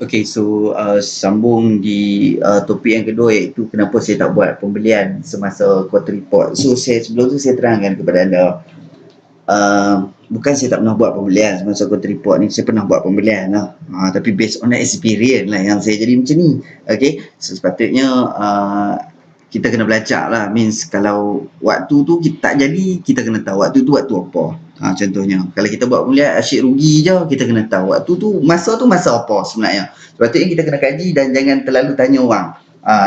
Okey, so sambung di topik yang kedua, iaitu kenapa saya tak buat pembelian semasa quarter report. So sebelum tu saya terangkan kepada anda, bukan saya tak pernah buat pembelian semasa quarter report ni, saya pernah buat pembelian lah. Tapi based on the experience lah yang saya jadi macam ni. Okey, so sepatutnya kita kena belajar lah. Means kalau waktu tu kita tak jadi, kita kena tahu waktu tu waktu apa. Contohnya, kalau kita buat pembelian asyik rugi je, kita kena tahu waktu tu masa apa sebenarnya. Sepatutnya kita kena kaji dan jangan terlalu tanya orang.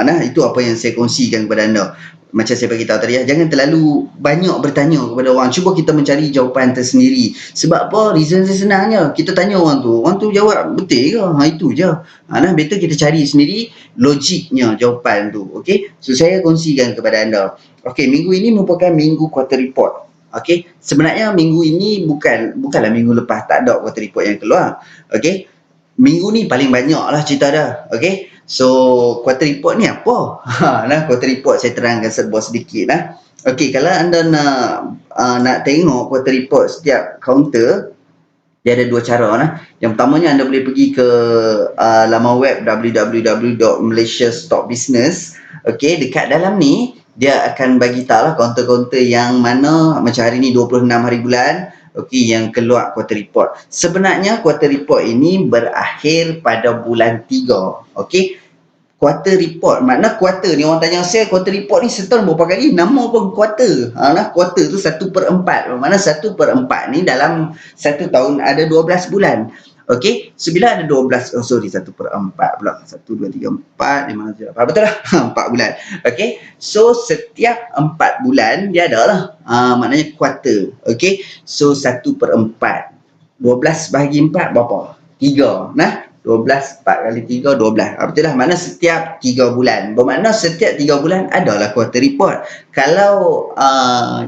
Nah, itu apa yang saya kongsikan kepada anda. Macam saya beritahu tadi, jangan terlalu banyak bertanya kepada orang. Cuba kita mencari jawapan tersendiri. Sebab apa? Reason saya senangnya. Kita tanya orang tu jawab betul ke? Itu je. Nah, better kita cari sendiri logiknya jawapan tu. Okay? So, saya kongsikan kepada anda. Okay, minggu ini merupakan minggu quarter report. Okay? Sebenarnya minggu ini bukanlah minggu lepas tak ada quarter report yang keluar. Okay? Minggu ni paling banyak lah cerita dah. Okay? So, quarter report ni apa? Nah, quarter report saya terangkan sedikit lah. Okey, kalau anda nak tengok quarter report setiap kaunter, dia ada dua cara lah. Yang pertamanya anda boleh pergi ke laman web www.malaysiastockbusiness. Okey, dekat dalam ni dia akan bagi tahu lah kaunter-kaunter yang mana macam hari ni 26 hari bulan. Okey, yang keluar quarter report. Sebenarnya quarter report ini berakhir pada bulan 3. Okey. Quarter report. Makna quarter ni, orang tanya saya quarter report ni setahun berapa kali? Nama pun quarter. Quarter tu 1/4. Makna 1/4 ni dalam satu tahun ada 12 bulan. Okey, so bila ada 12, 1/4 pula. 1, 2, 3, 4, 5, 6, 7, 8. Betul lah. 4 bulan. Okey, so setiap 4 bulan dia ada lah. Maknanya quarter. Okey, so 1/4. 12 bahagi 4 berapa? 3. Nah, 12, 4 kali 3, 12. Betul lah. Makna setiap 3 bulan. Bermakna setiap 3 bulan adalah quarter report. Kalau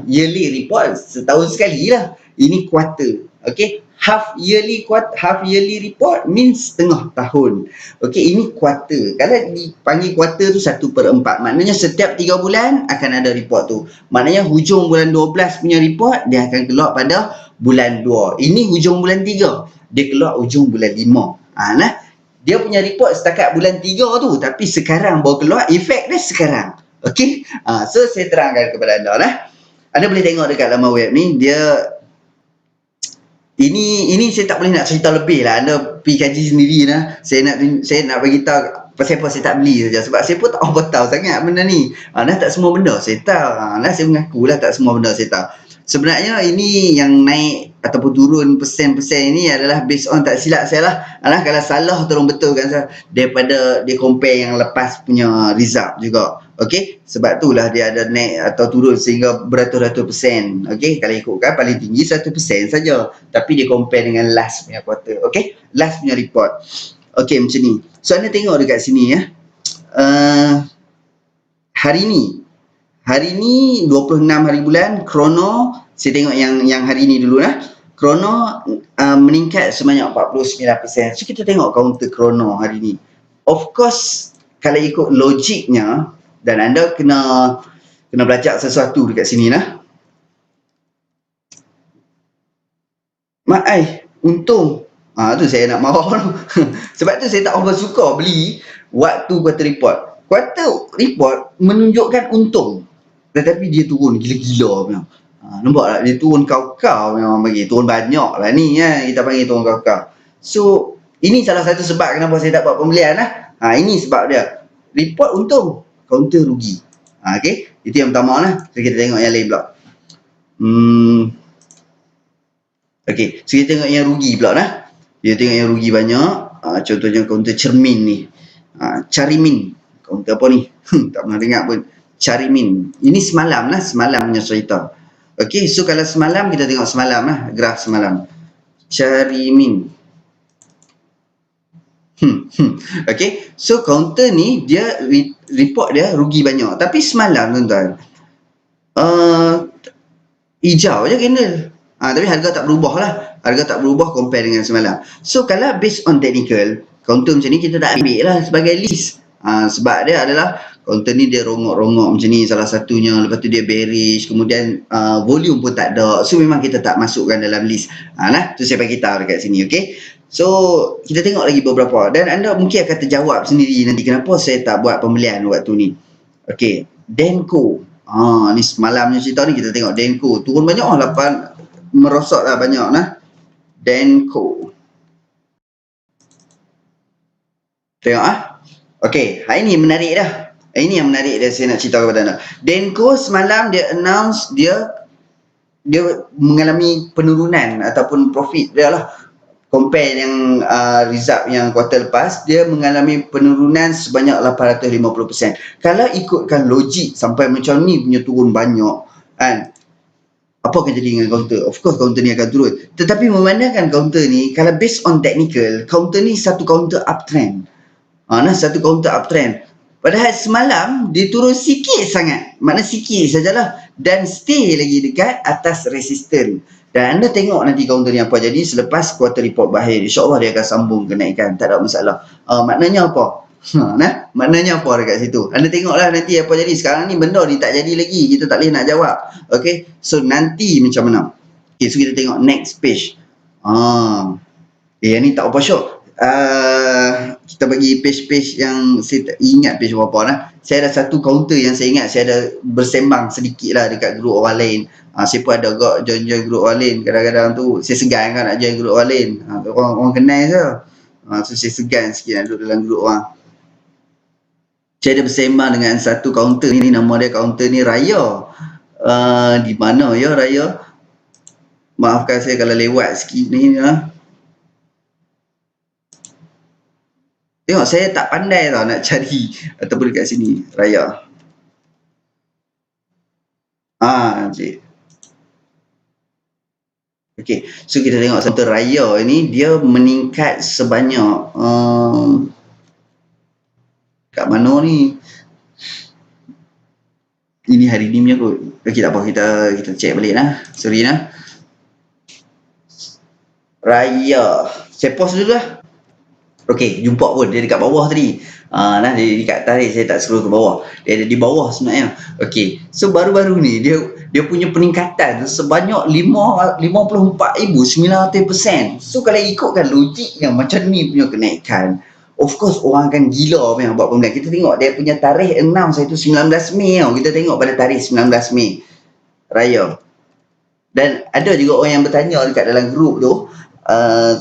yearly report, setahun sekali lah. Ini quarter. Okay. Half yearly report means setengah tahun. Okay, ini quarter. Kalau dipanggil quarter tu 1/4. Maknanya setiap 3 bulan akan ada report tu. Maknanya hujung bulan 12 punya report, dia akan keluar pada bulan 2. Ini hujung bulan 3. Dia keluar hujung bulan 5. Nah, dia punya report setakat bulan 3 tu, tapi sekarang baru keluar, efek dia sekarang. Okey? So saya terangkan kepada anda lah. Anda boleh tengok dekat laman web ni, dia ini saya tak boleh nak cerita lebih lah. Anda pergi kaji sendiri lah. Saya nak bagi tahu pasal apa saya tak beli saja, sebab saya pun tak tahu sangat benda ni. Nah, tak semua benda saya tahu. Nah, saya mengakulah tak semua benda saya tahu. Sebenarnya ini yang naik ataupun turun persen-persen ini adalah based on, tak silap saya lah. Kalau salah tolong betulkan saya, daripada dia compare yang lepas punya result juga. Okey, sebab itulah dia ada naik atau turun sehingga beratus-ratus persen. Okey, kalau ikutkan paling tinggi 1% saja, tapi dia compare dengan last punya quarter. Okey, last punya report. Okey, macam ni. So anda tengok dekat sini ya. Hari ni 26 hari bulan, krono, saya tengok yang hari ni dulu lah. Krono meningkat sebanyak 49%. So kita tengok counter krono hari ni. Of course, kalau ikut logiknya, dan anda kena belajar sesuatu dekat sini lah. Untung. Tu saya nak marah. Sebab tu saya tak suka beli waktu quarter report. Quarter report menunjukkan untung, tetapi dia turun gila-gila punya. Nampak tak? Dia turun kau-kau memang bagi. Turun banyak lah ni ya. Kita panggil turun kau-kau. So, ini salah satu sebab kenapa saya tak buat pembelian lah. Ini sebab dia. Report untung, counter rugi. Okay. Itu yang pertama lah. So, kita tengok yang lain pula. Okay. So, kita tengok yang rugi pula lah. Kita tengok yang rugi banyak. Contohnya counter cermin ni. Carimin. Counter apa ni? Tak pernah dengar pun. Carimin. Ini semalam punya cerita. Okey, so kalau semalam kita tengok semalam lah, graf semalam. Carimin. Okey, so counter ni dia report dia rugi banyak. Tapi semalam tuan-tuan, hijau je candle. Tapi harga tak berubah lah. Harga tak berubah compare dengan semalam. So kalau based on technical, counter macam ni kita tak ambil lah sebagai list. Sebab dia adalah kaunter ni dia rongok-rongok macam ni salah satunya, lepas tu dia bearish, kemudian volume pun tak ada, so memang kita tak masukkan dalam list. Tu saya bagi tahu dekat sini, okey. So kita tengok lagi beberapa dan anda mungkin akan terjawab sendiri nanti kenapa saya tak buat pembelian waktu ni. Okey, Denko. Ni semalamnya cerita ni kita tengok Denko turun banyak lah, merosot lah banyak lah. Denko. Tengok Okey, hari ni menarik dah. Ini yang menarik dia saya nak cerita kepada anda. Denko semalam dia announce dia mengalami penurunan ataupun profit dia lah. Compare yang result yang kuartal lepas, dia mengalami penurunan sebanyak 850%. Kalau ikutkan logik sampai macam ni punya turun banyak, kan? Apa akan jadi dengan counter? Of course counter ni akan turun. Tetapi memandangkan counter ni, kalau based on technical, counter ni satu counter uptrend. Satu counter uptrend. Padahal semalam dia turun sikit sangat. Maknanya sikit sajalah. Dan stay lagi dekat atas resisten. Dan anda tengok nanti counter ni apa jadi selepas quarter report berakhir. InsyaAllah dia akan sambung kenaikan. Tak ada masalah. Maknanya apa? Maknanya apa dekat situ? Anda tengoklah nanti apa jadi. Sekarang ni benda ni tak jadi lagi. Kita tak boleh nak jawab. Okay. So nanti macam mana? Okay. So kita tengok next page. Yang ni tak apa syok. Kita bagi page-page yang saya tak ingat page berapa lah. Saya ada satu counter yang saya ingat saya ada bersembang sedikit lah dekat grup orang lain. Saya pun ada agak join grup orang lain. Kadang-kadang tu saya segan kan nak join grup orang lain. Orang kenal saya. So saya segan sikit nak duduk dalam grup orang. Saya ada bersembang dengan satu counter ni, nama dia counter ni Raya. Di mana ya Raya? Maafkan saya kalau lewat sikit ni lah. Tengok saya tak pandai tau nak cari ataupun dekat sini Raya. Cik. Okey, so kita tengok satu Raya ini dia meningkat sebanyak kat mana ni? Ini hari ni punya kot. Okey, tak apa, kita check balik lah. Sorry lah. Raya. Saya pause dulu lah. Okey, jumpa pun dia dekat bawah tadi. Dia dekat tarik, saya tak scroll ke bawah. Dia ada di bawah sebenarnya. Okey, so baru-baru ni dia punya peningkatan sebanyak 54,900%. So kalau ikutkan logiknya macam ni punya kenaikan, of course orang akan gila memang buat pembelian. Kita tengok dia punya tarikh announce itu 19 Mei tau. Kita tengok pada tarikh 19 Mei Raya. Dan ada juga orang yang bertanya dekat dalam grup tu.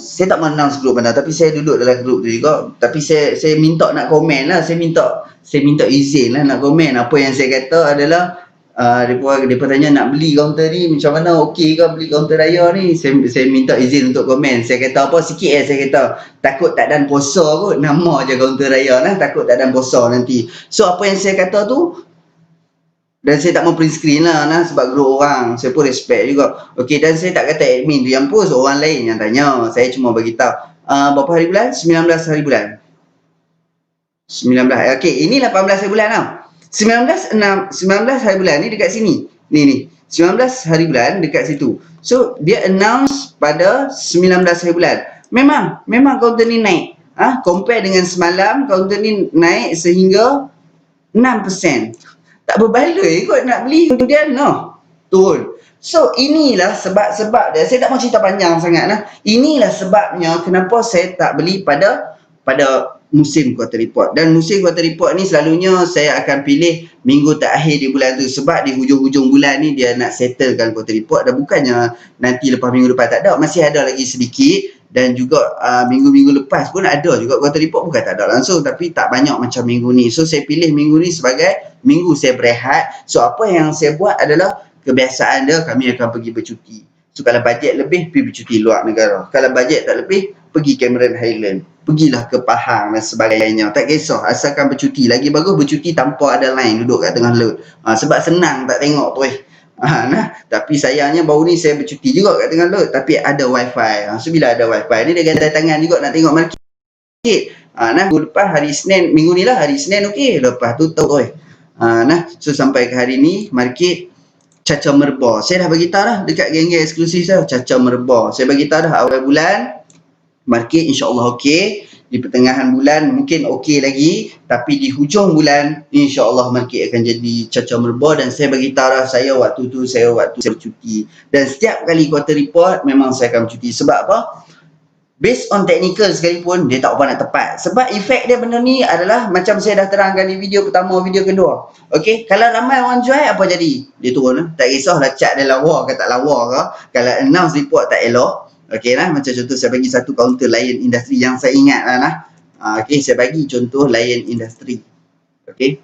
Saya tak announce grup mana, tapi saya duduk dalam grup tu juga. Tapi saya minta nak komen lah. Saya minta izin lah nak komen. Apa yang saya kata adalah dia tanya nak beli counter ni macam mana, okey ke beli counter Raya ni. Saya minta izin untuk komen. Saya kata apa sikit saya kata takut tak dan puasa kot, nama je counter Raya lah, takut tak dan puasa nanti. So apa yang saya kata tu, dan saya tak mau print screen lah sebab grup orang. Saya pun respect juga. Okey, dan saya tak kata admin tu yang post, orang lain yang tanya. Saya cuma bagi tahu. Berapa hari bulan? 19 hari bulan. 19. Okey, ini 18 hari bulan tau. 19 hari bulan ni dekat sini. Ni. 19 hari bulan dekat situ. So, dia announce pada 19 hari bulan. Memang counter ni naik. Compare dengan semalam, counter ni naik sehingga 6%. Tak berbaloi kot nak beli, kemudian turun. So inilah sebab-sebab dia. Saya tak mau cerita panjang sangat lah. Inilah sebabnya kenapa saya tak beli pada musim quarter report. Dan musim quarter report ni selalunya saya akan pilih minggu terakhir di bulan tu. Sebab di hujung-hujung bulan ni dia nak settlekan quarter report. Dan bukannya nanti lepas minggu depan tak ada. Masih ada lagi sedikit. Dan juga minggu-minggu lepas pun ada juga quarter report, bukan tak ada langsung, tapi tak banyak macam minggu ni. So saya pilih minggu ni sebagai minggu saya berehat. So apa yang saya buat adalah kebiasaan dia, kami akan pergi bercuti. So kalau bajet lebih, pergi bercuti luar negara. Kalau bajet tak lebih, pergi Cameron Highland, pergilah ke Pahang dan sebagainya. Tak kisah, asalkan bercuti. Lagi bagus bercuti tanpa ada line duduk kat tengah laut. Sebab senang tak tengok tu tapi sayangnya baru ni saya bercuti juga kat tengah laut, tapi ada wifi. So bila ada wifi ni dia gantai tangan juga nak tengok market. Minggu lepas hari Isnin, minggu ni lah hari Isnin okey, lepas tu tahu so sampai ke hari ni market caca merba. Saya dah bagi tahu dah dekat geng-geng eksklusif saya, caca merba. Saya bagi tahu dah awal bulan market insya-Allah okey. Di pertengahan bulan mungkin okey lagi, tapi di hujung bulan insya-Allah market akan jadi cacau merbau. Dan saya bagi tahu lah, saya waktu saya bercuti, dan setiap kali quarter report memang saya akan bercuti. Sebab apa? Based on technical sekalipun, dia tak apa nak tepat. Sebab efek dia benda ni adalah macam saya dah terangkan di video pertama, video kedua. Okey, kalau ramai orang jual, apa jadi? Dia turun lah. Tak kisahlah cat dia lawa ke tak lawa ke. Kalau announce report tak elok, okey lah. Macam contoh saya bagi satu counter Lion Industry yang saya ingat lah nah. Okey, saya bagi contoh Lion Industry. Okey.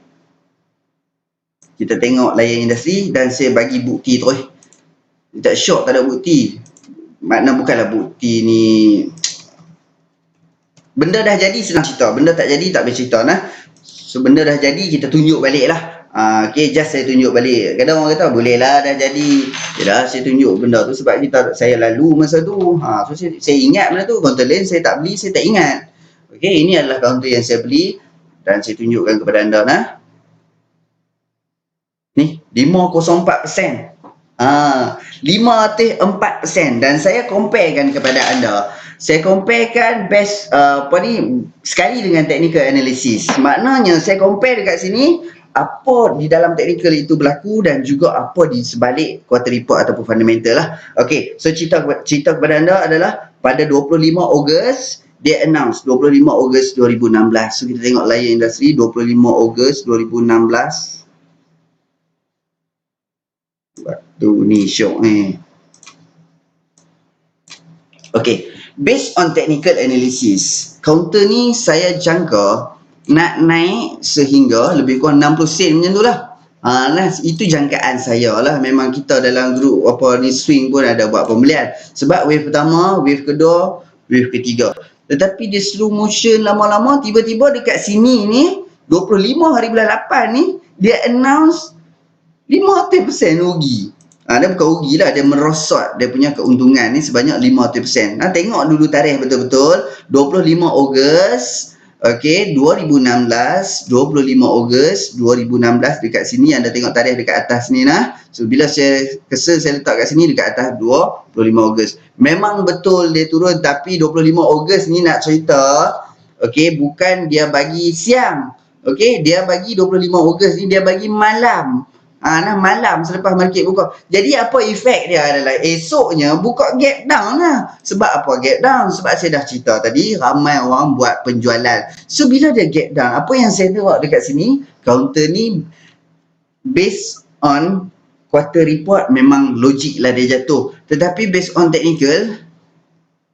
Kita tengok Lion Industry dan saya bagi bukti terus. Dia tak syok tak ada bukti. Makna bukanlah bukti ni, benda dah jadi senang cerita, benda tak jadi tak boleh cerita nah. So benda dah jadi kita tunjuk balik lah. Okay, just saya tunjuk balik. Kadang orang kata boleh lah dah jadi, ya dah saya tunjuk benda tu sebab saya lalu masa tu. So saya ingat benda tu. Counter lain saya tak beli, saya tak ingat. Okay, ini adalah counter yang saya beli dan saya tunjukkan kepada anda nah. Ni 504%. 504%. Dan saya comparekan kepada anda. Saya comparekan best sekali dengan technical analysis. Maknanya saya compare dekat sini apa di dalam technical itu berlaku dan juga apa di sebalik quarter report ataupun fundamental lah. Okey, so cerita kepada anda adalah pada 25 Ogos dia announce 25 Ogos 2016. So kita tengok Lion Industry 25 Ogos 2016. Waktu ni syok ni. Okey, based on technical analysis, counter ni saya jangka nak naik sehingga lebih kurang 60 sen macam tu lah. Nah, itu jangkaan saya lah. Memang kita dalam grup apa ni swing pun ada buat pembelian. Sebab wave pertama, wave kedua, wave ketiga. Tetapi dia slow motion lama-lama, tiba-tiba dekat sini ni 25 hari bulan 8 ni dia announce 50% rugi. Dia bukan rugi lah, dia merosot dia punya keuntungan ni sebanyak 50%. Tengok dulu tarikh betul-betul 25 Ogos okey 2016, 25 Ogos 2016 dekat sini anda tengok tarikh dekat atas ni nah. So bila saya saya letak kat sini dekat atas 25 Ogos. Memang betul dia turun, tapi 25 Ogos ni nak cerita okey bukan dia bagi siang. Okey, dia bagi 25 Ogos ni dia bagi malam. Malam selepas market buka. Jadi apa efek dia adalah esoknya buka gap down lah. Sebab apa gap down? Sebab saya dah cerita tadi ramai orang buat penjualan. So bila dia gap down, apa yang saya tengok dekat sini, counter ni based on quarter report memang logik lah dia jatuh. Tetapi based on technical,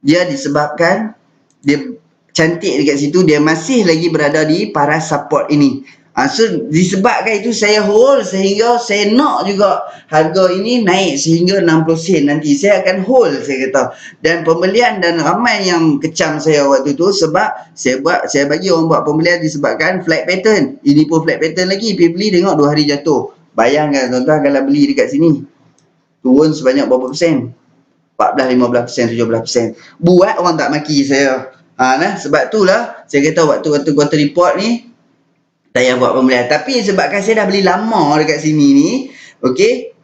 dia disebabkan dia cantik dekat situ, dia masih lagi berada di paras support ini. So disebabkan itu saya hold sehingga saya nak juga harga ini naik sehingga 60 sen nanti. Saya akan hold saya kata. Dan pembelian dan ramai yang kecam saya waktu tu sebab saya bagi orang buat pembelian disebabkan flat pattern. Ini pun flat pattern lagi. Pergi beli tengok 2 hari jatuh. Bayangkan tuan-tuan kalau beli dekat sini. Turun sebanyak berapa persen? 14, 15%, 17%. Buat orang tak maki saya. Sebab itulah saya kata waktu quarter report ni saya buat pembelian. Tapi sebabkan saya dah beli lama dekat sini ni, okey,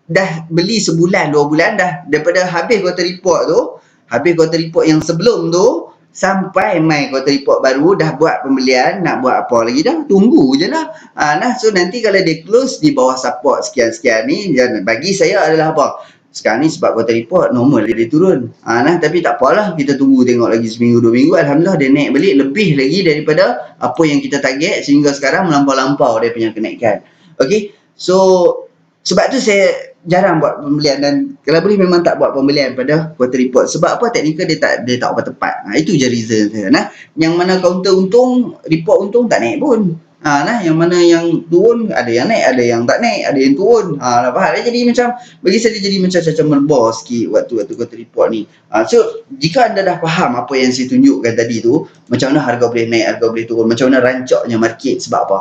dah beli sebulan, 2 bulan dah daripada habis quarter report tu, habis quarter report yang sebelum tu sampai mai quarter report baru dah buat pembelian. Nak buat apa lagi dah? Tunggu je lah. So nanti kalau dia close di bawah support sekian-sekian ni, bagi saya adalah apa? Sekarang ni sebab quarter report normal dia turun. Tapi tak apalah, kita tunggu tengok lagi seminggu 2 minggu. Alhamdulillah dia naik balik lebih lagi daripada apa yang kita target sehingga sekarang melampau-lampau dia punya kenaikan. Okey. So sebab tu saya jarang buat pembelian dan kalau boleh memang tak buat pembelian pada quarter report. Sebab apa? Technical dia tak apa tepat. Itu je reason saya. Yang mana counter untung, report untung tak naik pun. Yang mana yang turun, ada yang naik, ada yang tak naik, ada yang turun. Faham? Jadi macam bagi saya dia jadi macam merbau sikit waktu quarter report ni. So jika anda dah faham apa yang saya tunjukkan tadi tu, macam mana harga boleh naik, harga boleh turun, macam mana rancaknya market, sebab apa?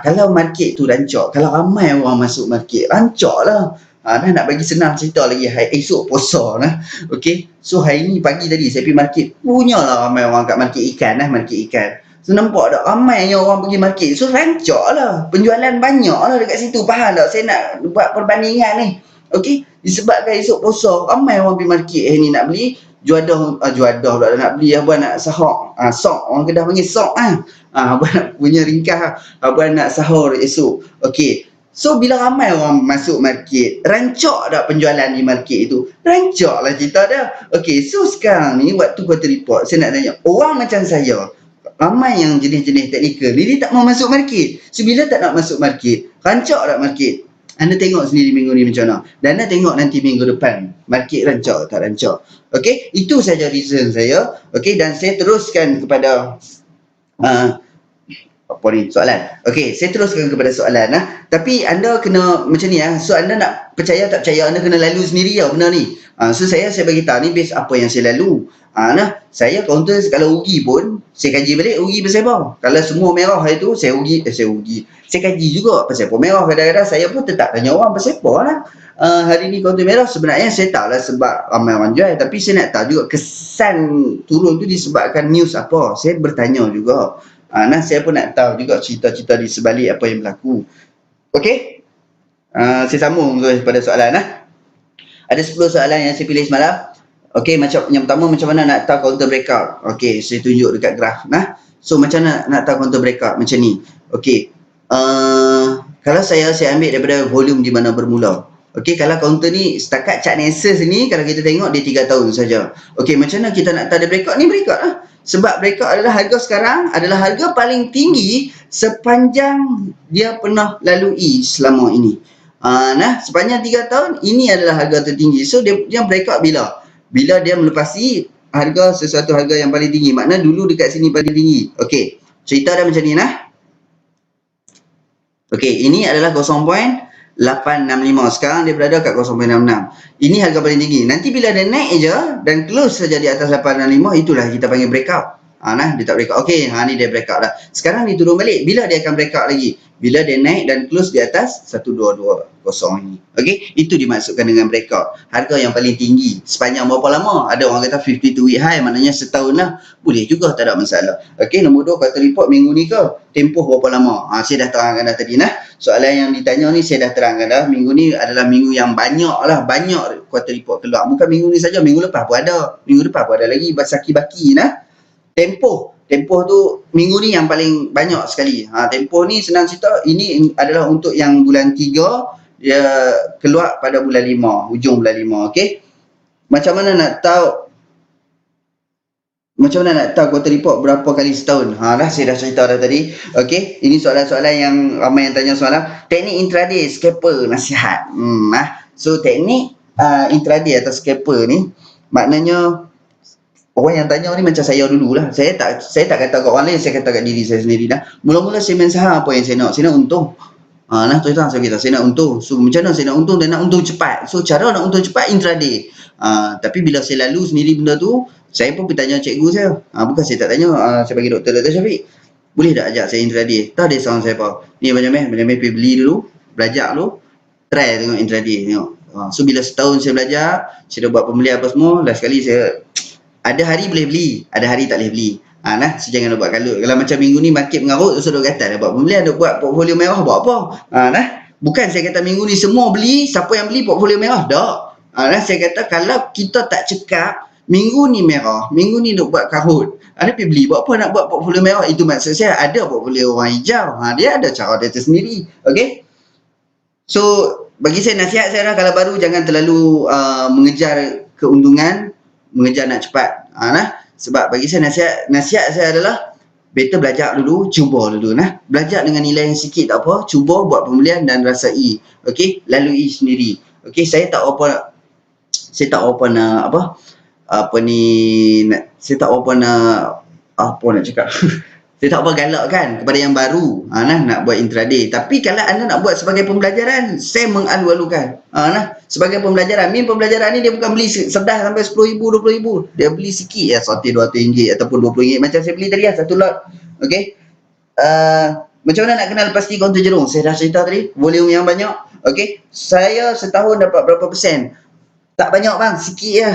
Kalau market tu rancak, kalau ramai orang masuk market, rancak lah. Nak bagi senang cerita lagi, esok puasa nah. Okey. So hari ni pagi tadi saya pergi market, punyalah ramai orang kat market ikan market ikan. So nampak tak ramainya orang pergi market. So rancak lah. Penjualan banyak lah dekat situ. Faham tak? Saya nak buat perbandingan ni. Okey, disebabkan esok puasa ramai orang pergi market ni nak beli juadah pula nak beli abang nak sahur. Sok orang Kedah panggil sok abang nak punya ringkas abang nak sahur esok. Okey. So bila ramai orang masuk market, rancak tak penjualan di market itu? Rancaklah cerita dah. Okey, so sekarang ni waktu quarter report saya nak tanya, orang macam saya ramai yang jenis-jenis teknikal ni dia tak mau masuk market. So bila tak nak masuk market, rancak tak market? Anda tengok sendiri minggu ni macam mana. Dan anda tengok nanti minggu depan market rancak tak rancak. Okey, itu saja reason saya. Okey, dan saya teruskan kepada soalan. Okey, saya teruskan kepada soalan Tapi anda kena macam ni So anda nak percaya tak percaya, anda kena lalu sendiri benda ni. So saya bagi tahu ni base apa yang saya lalu. Saya counter kalau rugi pun saya kaji balik rugi pasal apa. Kalau semua merah itu saya rugi. Saya kaji juga pasal apa merah. Kadang-kadang saya pun tetap tanya orang pasal apa hari ni counter merah. Sebenarnya saya tahulah sebab ramai orang jual, tapi saya nak tahu juga kesan turun tu disebabkan news apa. Saya bertanya juga. Saya pun nak tahu juga cerita-cerita di sebalik apa yang berlaku. Okey? Saya sambung pada soalan Ada 10 soalan yang saya pilih semalam. Okey, macam yang pertama, macam mana nak tahu counter breakout? Okey, saya tunjuk dekat graf So macam mana nak tahu counter breakout macam ni? Okey. Kalau saya ambil daripada volume di mana bermula. Okey, kalau counter ni setakat chart Nexus ni kalau kita tengok dia 3 tahun saja. Okey, macam mana kita nak tahu dia breakout? Ni breakout Sebab breakout adalah harga sekarang adalah harga paling tinggi sepanjang dia pernah lalui selama ini. Sepanjang 3 tahun ini adalah harga tertinggi. So dia breakout bila dia melepasi sesuatu harga yang paling tinggi. Makna dulu dekat sini paling tinggi. Okey, cerita dia macam ni Okey, ini adalah 0.865. Sekarang dia berada kat 0.66. Ini harga paling tinggi. Nanti bila dia naik je dan close saja di atas 865, itulah kita panggil breakout. Dia tak breakout. Okey, ni dia breakout dah. Sekarang dia turun balik. Bila dia akan breakout lagi? Bila dia naik dan close di atas 1220 ini. Okey, itu dimaksudkan dengan breakout. Harga yang paling tinggi. Sepanjang berapa lama? Ada orang kata 52 week high, maknanya setahun Boleh juga, tak ada masalah. Okey, nombor 2, quarter report minggu ni ke? Tempoh berapa lama? Saya dah terangkan dah tadi Soalan yang ditanya ni saya dah terangkan dah. Minggu ni adalah minggu yang banyak quarter report keluar. Bukan minggu ni saja, minggu lepas pun ada. Minggu depan pun ada lagi baki-baki Tempoh tu minggu ni yang paling banyak sekali. Tempoh ni senang cerita, ini adalah untuk yang bulan 3, dia keluar pada bulan 5, hujung bulan 5. Okey. Macam mana nak tahu quarter report berapa kali setahun? Saya dah cerita dah tadi. Okey, ini soalan-soalan yang ramai yang tanya semalam. Teknik intraday scalper nasihat. So teknik intraday atau scalper ni maknanya orang yang tanya ni macam saya dululah. Saya tak kata kat orang lain, saya kata kat diri saya sendiri Mula-mula saya main saham, apa yang saya nak? Saya nak untung. Terus terang saya nak untung. So macam mana saya nak untung dan nak untung cepat? So cara nak untung cepat intraday. Tapi bila saya lalu sendiri benda tu, saya pun pergi tanya cikgu saya. Bukan saya tak tanya, saya bagi Dr. Syafiq. Boleh tak ajak saya intraday? Tak ada sound saya apa. Ni macam pergi beli dulu, belajar dulu, try tengok intraday tengok. So bila setahun saya belajar, saya dah buat pembelian apa semua, last sekali saya ada hari boleh beli, ada hari tak boleh beli. So jangan buat kalut. Kalau macam minggu ni market mengarut, so duk kata dah buat pembelian, dah buat portfolio merah, buat apa? Bukan saya kata minggu ni semua beli, siapa yang beli portfolio merah, tak. Saya kata kalau kita tak cekap, minggu ni merah, minggu ni duk buat karut. Dia pergi beli, buat apa nak buat portfolio merah? Itu maksud saya, ada portfolio orang hijau. Dia ada cara dia tersendiri. Okey? So, bagi saya nasihat saya kalau baru jangan terlalu mengejar keuntungan, mengejar nak cepat. Sebab bagi saya nasihat saya adalah better belajar dulu, cuba dulu Belajar dengan nilai yang sikit tak apa, cuba buat pembelian dan rasai. Okey, lalui sendiri. Okey, saya tak apa nak cakap. Saya tak apa galakkan kepada yang baru nak buat intraday. Tapi kalau anda nak buat sebagai pembelajaran, saya mengalu-alukan. Sebagai pembelajaran. Pembelajaran ni dia bukan beli sedah sampai RM10,000, RM20,000. Dia beli sikit sortir RM200 ataupun RM20. Macam saya beli tadi satu lot. Okey. Macam mana nak kenal pasti counter jerung? Saya dah cerita tadi. Volume yang banyak. Okey. Saya setahun dapat berapa persen? Tak banyak bang. Sikit je.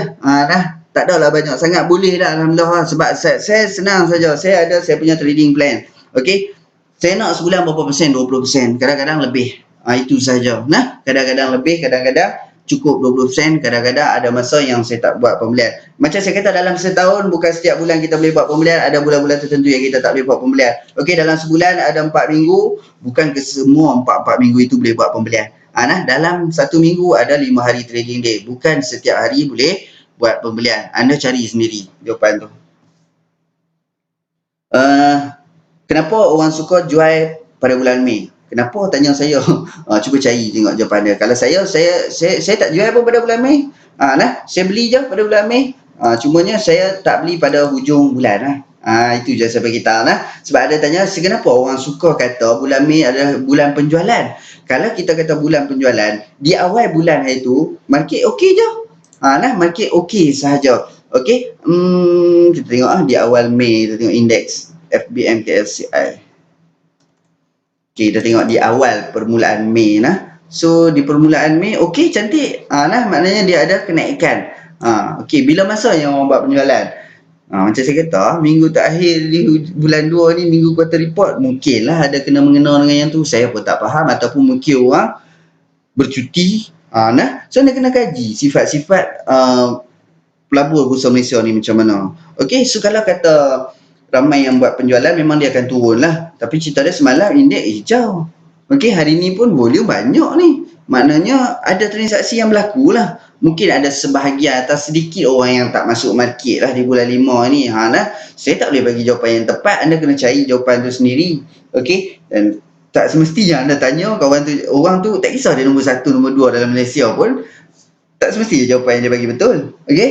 Tak adalah banyak sangat, boleh dah alhamdulillah sebab saya senang saja. Saya punya trading plan. Okey. Saya nak sebulan berapa persen? 20%. Kadang-kadang lebih. Itu saja. Kadang-kadang lebih, kadang-kadang cukup 20%, kadang-kadang ada masa yang saya tak buat pembelian. Macam saya kata, dalam setahun bukan setiap bulan kita boleh buat pembelian, ada bulan-bulan tertentu yang kita tak boleh buat pembelian. Okey, dalam sebulan ada 4 minggu, bukan ke semua 4 minggu itu boleh buat pembelian. Dalam 1 minggu ada 5 hari trading day, bukan setiap hari boleh buat pembelian. Anda cari sendiri jawapan tu. Kenapa orang suka jual pada bulan Mei? Kenapa tanya saya? Cuba cari tengok jawapan dia. Kalau saya tak jual pun pada bulan Mei. Saya beli je pada bulan Mei. Cumanya saya tak beli pada hujung bulan lah. Itu je saya beritahu lah. Sebab ada tanya, kenapa orang suka kata bulan Mei adalah bulan penjualan? Kalau kita kata bulan penjualan, di awal bulan itu, market okey je. Market okey sahaja. Okey, kita tengok di awal Mei, kita tengok indeks FBM KLCI. Okey, kita tengok di awal permulaan Mei nah. So di permulaan Mei okey, cantik. Maknanya dia ada kenaikan. Okey, bila masa yang orang buat penjualan? Macam saya kata, minggu terakhir di bulan 2 ni, minggu quarter report, mungkinlah ada kena-mengena dengan yang tu. Saya pun tak faham, ataupun mungkin orang bercuti. So anda kena kaji sifat-sifat pelabur Bursa Malaysia ni macam mana. Okey, so kalau kata ramai yang buat penjualan, memang dia akan turun lah. Tapi cerita dia semalam indeks hijau. Okey, hari ni pun volume banyak ni. Maknanya ada transaksi yang berlaku lah. Mungkin ada sebahagian atau sedikit orang yang tak masuk market lah di bulan 5 ni. Saya tak boleh bagi jawapan yang tepat. Anda kena cari jawapan tu sendiri. Okey, dan tak semestinya anda tanya kawan tu, orang tu tak kisah dia nombor 1, nombor 2 dalam Malaysia pun, tak semestinya jawapan yang dia bagi betul. Okey,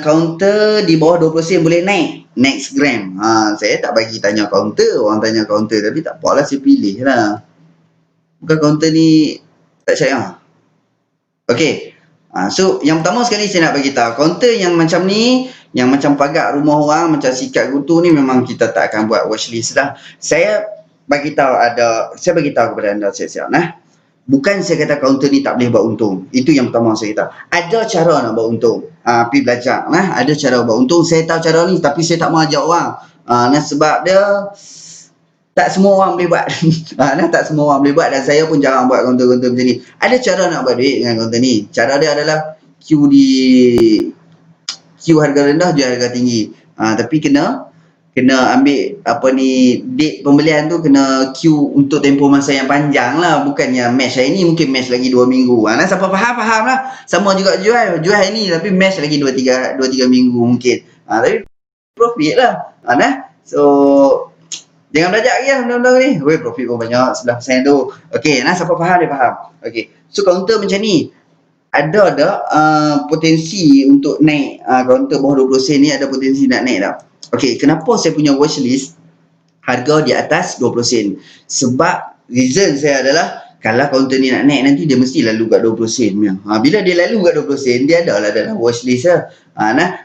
counter di bawah 20 sen boleh naik next gram. Saya tak bagi tanya counter, orang tanya counter, tapi tak apalah, saya pilih lah. Bukan counter ni tak percaya. Okey, so yang pertama sekali saya nak bagi tahu, counter yang macam ni, yang macam pagar rumah orang, macam sikat kutu ni, memang kita tak akan buat watchlist lah. Saya bagi tahu kepada anda siap-siap nah. Bukan saya kata counter ni tak boleh buat untung. Itu yang pertama saya kata. Ada cara nak buat untung. Pergi belajar. Ada cara buat untung. Saya tahu cara ni, tapi saya tak mau ajak orang. Sebab dia tak semua orang boleh buat. Tak semua orang boleh buat, dan saya pun jarang buat counter-counter macam ni. Ada cara nak buat duit dengan counter ni. Cara dia adalah Q harga rendah, jual harga tinggi. Tapi kena ambil date pembelian tu kena queue untuk tempoh masa yang panjang lah. Bukannya match hari ni, mungkin match lagi 2 minggu. Siapa faham lah. Sama juga jual hari ni, tapi match lagi 2-3 minggu mungkin. Tapi profit lah. So jangan belajar lagi lah benda-benda ni. Profit pun banyak sebelah persen tu. Okey, siapa faham dia faham. Okey, so counter macam ni, ada potensi untuk naik. Counter bawah 20 sen ni ada potensi nak naik tak? Okey, kenapa saya punya watchlist harga di atas 20 sen? Sebab reason saya adalah, kalau counter ni nak naik nanti, dia mesti lalu kat 20 sen punya. Bila dia lalu kat 20 sen, dia adalah dalam watchlist lah.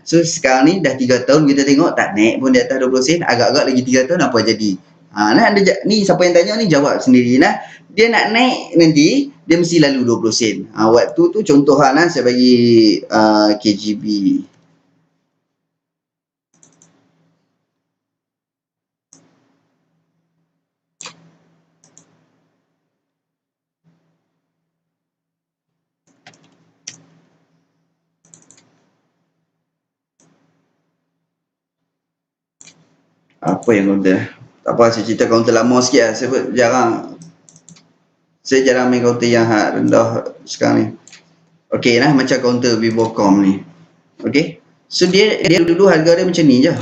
So sekarang ni dah 3 tahun kita tengok tak naik pun di atas 20 sen. Agak-agak lagi 3 tahun apa jadi? Ni siapa yang tanya ni jawab sendiri nah. Dia nak naik nanti, dia mesti lalu 20 sen. Waktu tu contoh saya bagi KGB. Apa yang counter? Tak apa, saya cerita counter lama sikit lah. Saya jarang main counter yang rendah sekarang ni. Okey macam counter Vivocom ni. Okey, so dia dulu harga dia macam ni je.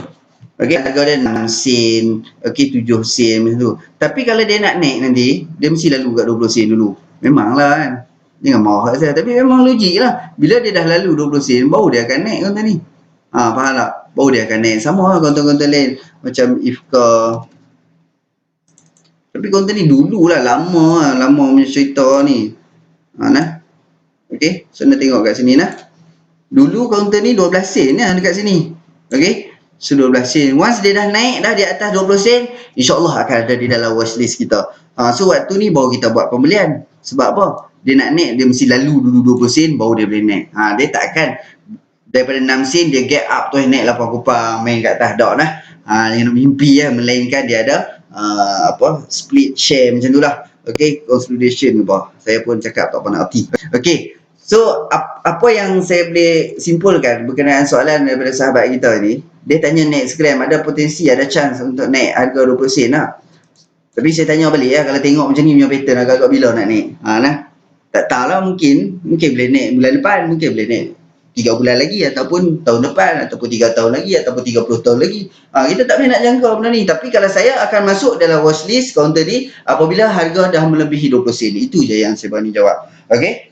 Okey, harga dia 6 sen, 7 sen macam tu. Tapi kalau dia nak naik nanti, dia mesti lalu kat 20 sen dulu. Memanglah kan. Jangan marah saya, tapi memang logik lah. Bila dia dah lalu 20 sen, baru dia akan naik counter ni. Faham tak? Baru dia akan naik. Sama lah counter-counter lain. Macam Ifka. Tapi counter ni dululah, lama punya cerita ni. Okey, so nak tengok kat sini nah. Dulu counter ni 12 sen lah dekat sini. Okey, so 12 sen. Once dia dah naik dah di atas 20 sen, insyaAllah akan ada di dalam watchlist kita. So waktu ni baru kita buat pembelian. Sebab apa? Dia nak naik, dia mesti lalu dulu 20 sen baru dia boleh naik. Dia tak akan daripada 6 sen dia get up tu naik 8 kupang main kat atas dak nah. Yang mimpi melainkan dia ada split share macam tu lah. Okey, consolidation ke bawah. Saya pun cakap tak pernah erti. Okey. So, apa yang saya boleh simpulkan berkenaan soalan daripada sahabat kita ni, dia tanya next gram ada potensi, ada chance untuk naik harga 20 sen lah. Tapi saya tanya balik lah, kalau tengok macam ni punya pattern agak-agak bila nak naik. Nah. Tak tahulah, mungkin boleh naik bulan depan, mungkin boleh naik 3 bulan lagi, ataupun tahun depan, ataupun 3 tahun lagi, ataupun 30 tahun lagi. Kita tak boleh nak jangka benda ni. Tapi kalau saya akan masuk dalam watchlist kaunter ni apabila harga dah melebihi 20 sen. Itu je yang saya berani jawab. Okey.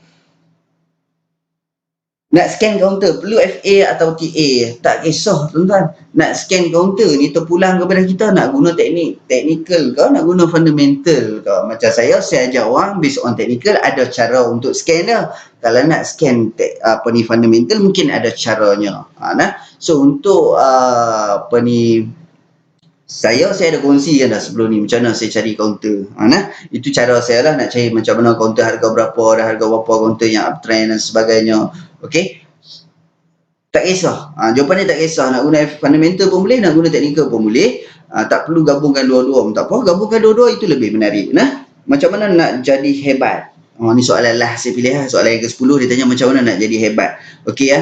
Nak scan kaunter perlu FA atau TA, tak kisah tuan-tuan. Nak scan kaunter ni terpulang kepada kita nak guna technical ke, nak guna fundamental ke. Macam saya ajar orang based on technical, ada cara untuk scan dia. Kalau nak scan fundamental mungkin ada caranya. So untuk saya ada kongsi kan dah sebelum ni macam mana saya cari kaunter. Itu cara saya lah nak cari macam mana kaunter, harga berapa, ada harga berapa kaunter yang uptrend dan sebagainya. Okey. Tak kisah. Jawapan dia tak kisah. Nak guna fundamental pun boleh, nak guna technical pun boleh. Tak perlu gabungkan dua-dua pun tak apa. Gabungkan dua-dua itu lebih menarik. Macam mana nak jadi hebat? Ni soalan lah saya pilih lah. Soalan yang ke-10 dia tanya macam mana nak jadi hebat. Okey ya.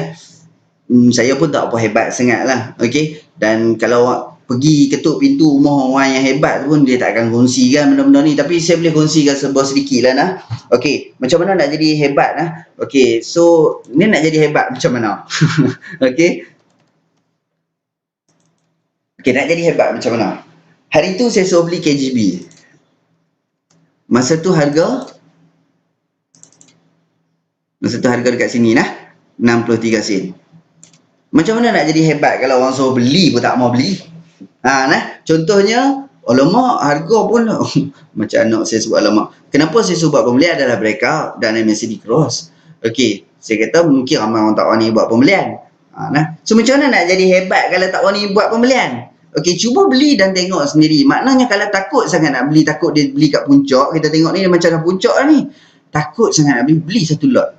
Saya pun tak apa hebat sangat lah. Okey. Dan kalau pergi ketuk pintu rumah orang yang hebat pun dia tak akan kongsikan benda-benda ni, tapi saya boleh kongsikan sebuah sedikit lah Okey, macam mana nak jadi hebat Okey, so ni nak jadi hebat macam mana? Okey. Okey, nak jadi hebat macam mana? Hari tu saya suruh beli KGB. Masa tu harga dekat sini 63 sen. Macam mana nak jadi hebat kalau orang suruh beli pun tak mau beli? Contohnya, alamak harga pun macam anak saya sebut alamak. Kenapa saya sebut pembelian adalah breakout dan MACD cross. Okey, saya kata mungkin ramai orang tak wani buat pembelian. So macam mana nak jadi hebat kalau tak wani buat pembelian? Okey, cuba beli dan tengok sendiri. Maknanya kalau takut sangat nak beli, takut dia beli kat puncak, kita tengok ni dia macam dah puncak lah ni. Takut sangat nak beli satu lot.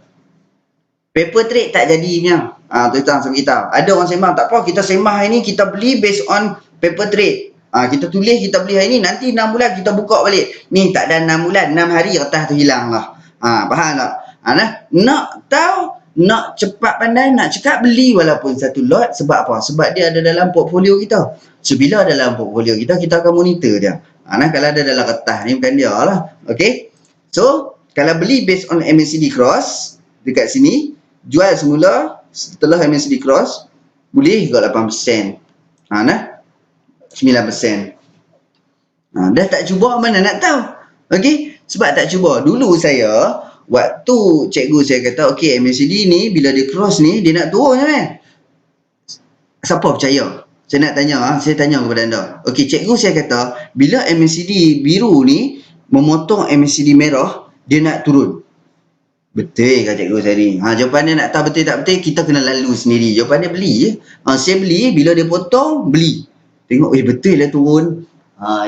Paper trade tak jadinya. Tuan-tuan sama kita. Ada orang sembang, tak apa, kita sembang hari ni, kita beli based on paper trade. Kita tulis kita beli hari ni, nanti 6 bulan kita buka balik. Ni tak ada 6 bulan, 6 hari kertas tu hilang lah. Faham tak? Nak tahu, nak cepat pandai, nak cakap beli walaupun satu lot. Sebab apa? Sebab dia ada dalam portfolio kita. So bila dalam portfolio kita, kita akan monitor dia. Kalau ada dalam kertas ni bukan dia lah. Okay? So, kalau beli based on MACD cross, dekat sini, jual semula setelah MACD cross, boleh juga 8%. 9%. Dah tak cuba mana nak tahu. Okey, sebab tak cuba. Dulu saya waktu cikgu saya kata okey MACD ni bila dia cross ni dia nak turun kan. Siapa percaya? Saya nak tanya, saya tanya kepada anda. Okey, cikgu saya kata bila MACD biru ni memotong MACD merah, dia nak turun. Betul ke cikgu saya ni? Jawapan dia nak tahu betul tak betul, kita kena lalu sendiri. Jawapan dia beli je. Saya beli, bila dia potong, beli. Tengok, betul lah turun.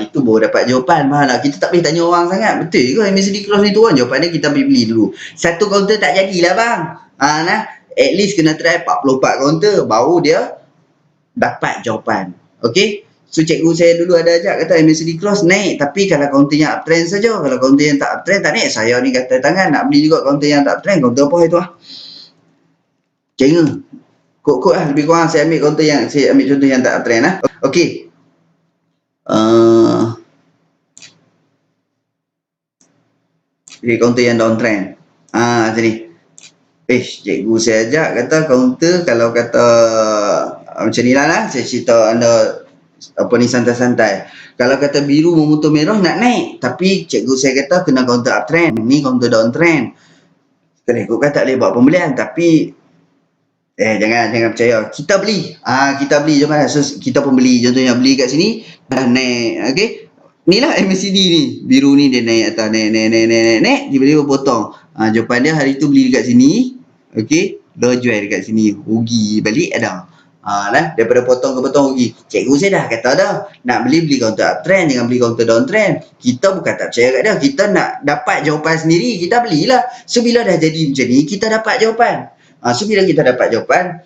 Itu baru dapat jawapan. Kita tak boleh tanya orang sangat. Betul ke MACD cross ni turun? Jawapan dia kita beli dulu. Satu kaunter tak jadilah bang. At least kena try 44 kaunter, baru dia dapat jawapan. Okey? So cikgu saya dulu ada ajak kata MACD cross naik, tapi kalau kaunter yang uptrend saja. Kalau kaunter yang tak uptrend tak naik. Saya ni kata tangan nak beli juga kaunter yang tak uptrend. Kaunter apa itu Cikgu kod lah lebih kurang saya ambil kaunter yang saya ambil contoh yang tak uptrend Okey. Kaunter yang downtrend. Sini. Cikgu saya ajak kata kaunter kalau kata macam ni lah saya cerita anda santai-santai. Kalau kata biru memotong merah nak naik, tapi cikgu saya kata kena counter uptrend, ni counter downtrend. Kena ikutkan tak boleh buat pembelian, tapi jangan percaya. Kita beli. Kita beli je so, kita pun beli. Contohnya beli kat sini dah naik. Okey. Inilah MACD ni. Biru ni dia naik atas naik tiba-tiba potong. Jawapan dia hari tu beli dekat sini. Okey. Dah jual dekat sini. Rugi balik ada. Daripada potong ke potong rugi. Cikgu saya dah kata dah, nak beli counter uptrend, jangan beli counter downtrend. Kita bukan tak percaya kat dia, kita nak dapat jawapan sendiri, kita belilah. So bila dah jadi macam ni, kita dapat jawapan. So bila kita dapat jawapan,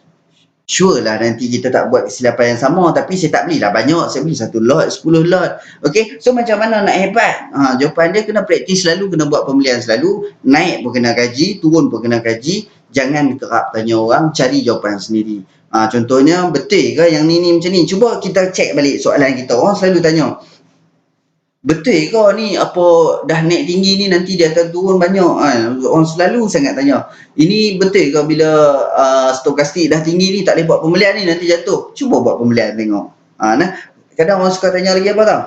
sure lah nanti kita tak buat kesilapan yang sama, tapi saya tak belilah banyak, saya beli 1 lot, 10 lot. Okey, so macam mana nak hebat? Jawapan dia kena praktis selalu, kena buat pembelian selalu, naik pun kena kaji, turun pun kena kaji, jangan kerap tanya orang, cari jawapan sendiri. Contohnya, betul ke yang ni macam ni? Cuba kita cek balik soalan kita. Orang selalu tanya, betul ke ni apa dah naik tinggi ni nanti dia akan turun banyak orang selalu sangat tanya, ini betul ke bila stokastik dah tinggi ni tak boleh buat pembelian ni nanti jatuh? Cuba buat pembelian tengok. Nah, kadang orang suka tanya lagi apa tau,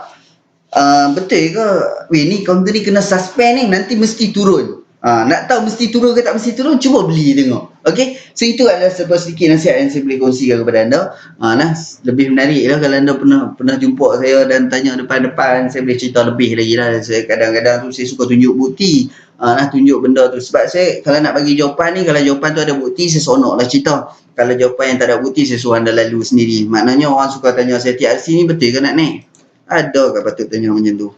betul ke weh ni kaunter ni kena suspend ni nanti mesti turun. Nak tahu mesti turun ke tak mesti turun, cuba beli tengok. Okey, so itu adalah sedikit nasihat yang saya boleh kongsikan kepada anda. Nah, lebih menarik lah kalau anda pernah jumpa saya dan tanya depan-depan, saya boleh cerita lebih lagi lah. Saya kadang-kadang tu saya suka tunjuk bukti, tunjuk benda tu, sebab saya kalau nak bagi jawapan ni, kalau jawapan tu ada bukti, saya seronok lah cerita. Kalau jawapan yang tak ada bukti, saya suruh anda lalu sendiri. Maknanya orang suka tanya saya, TRC ni betul ke nak naik? Ada ke patut tanya macam tu?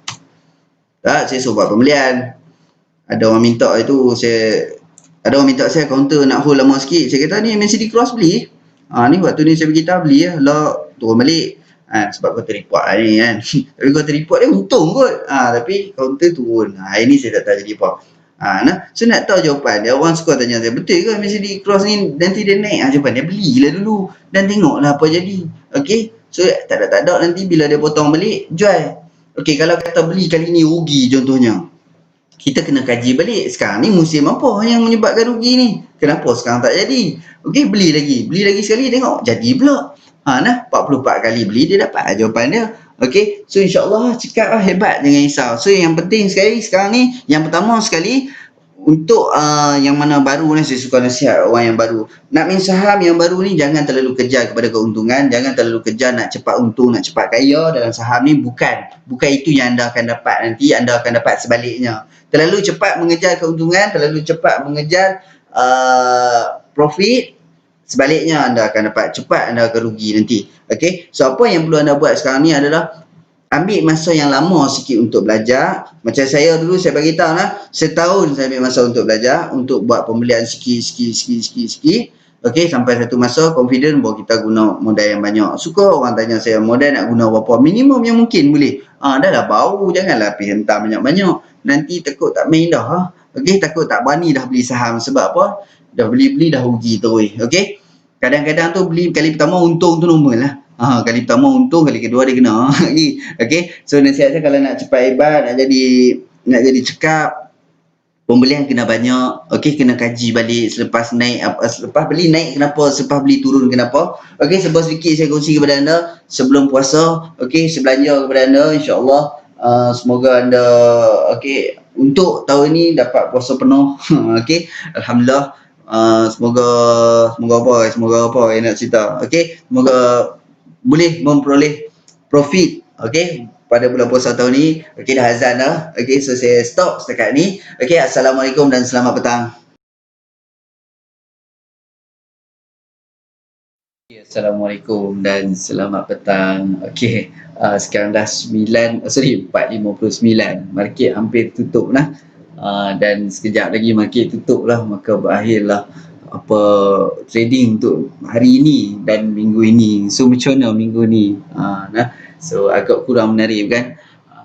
Tak, saya suruh buat pembelian. Ada orang minta saya counter nak hold lama sikit. Saya kata ni MNCD Cross beli. Ni waktu ni saya beritahu beli lah, turun balik. Sebab counter report lah ni kan. Tapi counter report dia untung kot. Tapi counter turun. Ini saya tak tahu jadi apa. So nak tahu jawapan dia, orang suka tanya saya, betul ke MNCD Cross ni nanti dia naik? Jawapan dia, belilah dulu dan tengoklah apa jadi. Okey. So tak ada nanti bila dia potong balik, jual. Okey, kalau kata beli kali ni rugi contohnya, kita kena kaji balik sekarang ni musim apa yang menyebabkan rugi ni, kenapa sekarang tak jadi. Okey, beli lagi sekali, tengok jadi pula. Nah, 44 kali beli dia dapat jawapan dia. Okey, so insyaAllah cakap hebat, jangan risau. So yang penting sekali sekarang ni, yang pertama sekali untuk yang mana baru ni, saya suka nasihat orang yang baru. Nak main saham yang baru ni, jangan terlalu kejar kepada keuntungan, jangan terlalu kejar nak cepat untung, nak cepat kaya dalam saham ni. Bukan itu yang anda akan dapat nanti, anda akan dapat sebaliknya. Terlalu cepat mengejar keuntungan, terlalu cepat mengejar profit, sebaliknya anda akan dapat cepat, anda akan rugi nanti. Okey, so apa yang perlu anda buat sekarang ni adalah ambil masa yang lama sikit untuk belajar. Macam saya dulu, saya bagi tahu lah, setahun saya ambil masa untuk belajar, untuk buat pembelian sikit. Okey, sampai satu masa confident bahawa kita guna modal yang banyak. Suka orang tanya saya, modal nak guna berapa? Minimum yang mungkin boleh. Dah lah bau, janganlah pergi hentam banyak-banyak. Nanti takut tak main dah. Okey, takut tak berani dah beli saham. Sebab apa? Dah beli-beli dah rugi terus. Okey, kadang-kadang tu beli kali pertama untung tu normal lah. Kali pertama untung, kali kedua dia kena. Okey, so nasihat saya kalau nak cepat hebat, nak jadi cekap, pembelian kena banyak. Okey, kena kaji balik selepas naik, selepas beli naik kenapa, selepas beli turun kenapa. Okey, sebab sedikit saya kongsi kepada anda sebelum puasa. Okey, saya belanja kepada anda, insya-Allah semoga anda untuk tahun ini dapat puasa penuh. Okey, alhamdulillah. Semoga apa yang nak cerita. Okey, semoga boleh memperoleh profit, okey, pada bulan puasa tahun ni. Okey, dah azan dah. Okey, so saya stop setakat ni. Okey, assalamualaikum dan selamat petang. Assalamualaikum dan selamat petang. Okey, sekarang dah 4:59. Market hampir tutup lah. Dan sekejap lagi market tutup lah, maka berakhirlah trading untuk hari ini dan minggu ini. So macam mana minggu ni? So agak kurang menarik kan?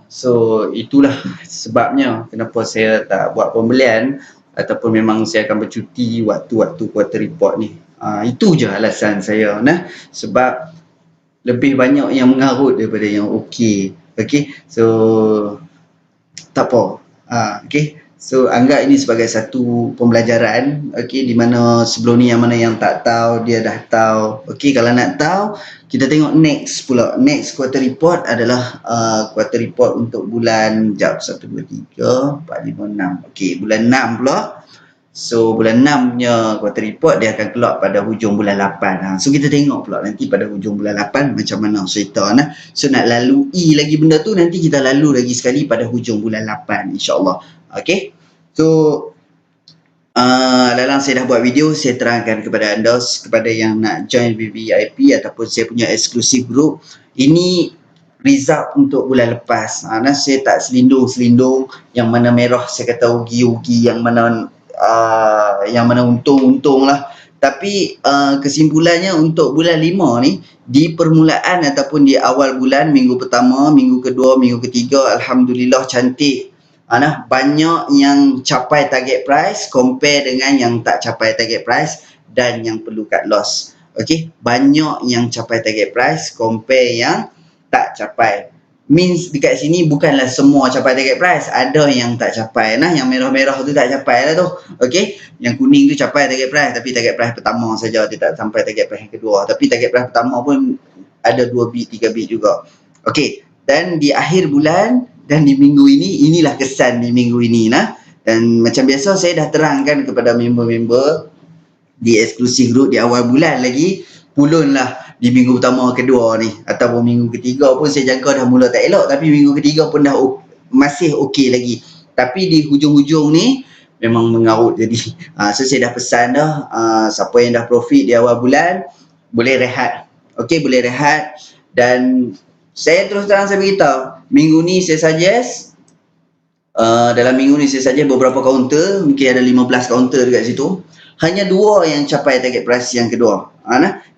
So itulah sebabnya kenapa saya tak buat pembelian, ataupun memang saya akan bercuti waktu-waktu quarter report ni. Itu je alasan saya. Sebab lebih banyak yang mengarut daripada yang okey. Okey, so tak apa. Okey, so anggap ini sebagai satu pembelajaran. Okey, di mana sebelum ni yang mana yang tak tahu, dia dah tahu. Okey, kalau nak tahu, kita tengok next pula. Next quarter report adalah quarter report untuk bulan 1, 2, 3, 4, 5, 6. Okey, bulan 6 pula. So bulan 6 nya quarter report dia akan keluar pada hujung bulan 8. So kita tengok pula nanti pada hujung bulan 8 macam mana cerita. So nak lalui lagi benda tu, nanti kita lalu lagi sekali pada hujung bulan 8 insya-Allah. Okey. So dalam saya dah buat video, saya terangkan kepada anda, kepada yang nak join VVIP ataupun saya punya eksklusif group, ini result untuk bulan lepas. Saya tak selindung yang mana merah saya kata rugi-rugi, yang mana untung lah. Tapi kesimpulannya untuk bulan 5 ni, di permulaan ataupun di awal bulan, minggu pertama, minggu kedua, minggu ketiga, Alhamdulillah cantik. Banyak yang capai target price compare dengan yang tak capai target price dan yang perlu cut loss. Okey, banyak yang capai target price compare yang tak capai. Means dekat sini bukanlah semua capai target price, ada yang tak capai. Yang merah-merah tu tak capai lah tu. Okey, yang kuning tu capai target price tapi target price pertama saja, dia tak sampai target price yang kedua. Tapi target price pertama pun ada 2 bit, 3 bit juga. Okey, dan di akhir bulan dan di minggu ini, inilah kesan di minggu ini Dan macam biasa saya dah terangkan kepada member-member di eksklusif group di awal bulan lagi, pulunlah di minggu pertama kedua ni ataupun minggu ketiga pun saya jangka dah mula tak elok, tapi minggu ketiga pun dah masih okey lagi. Tapi di hujung-hujung ni memang mengarut jadi. So saya dah pesan dah, siapa yang dah profit di awal bulan boleh rehat. Okey, boleh rehat. Dan saya terus terang saya beritahu, minggu ni saya suggest dalam minggu ni saya suggest beberapa kaunter, mungkin ada 15 kaunter dekat situ. Hanya 2 yang capai target price yang kedua.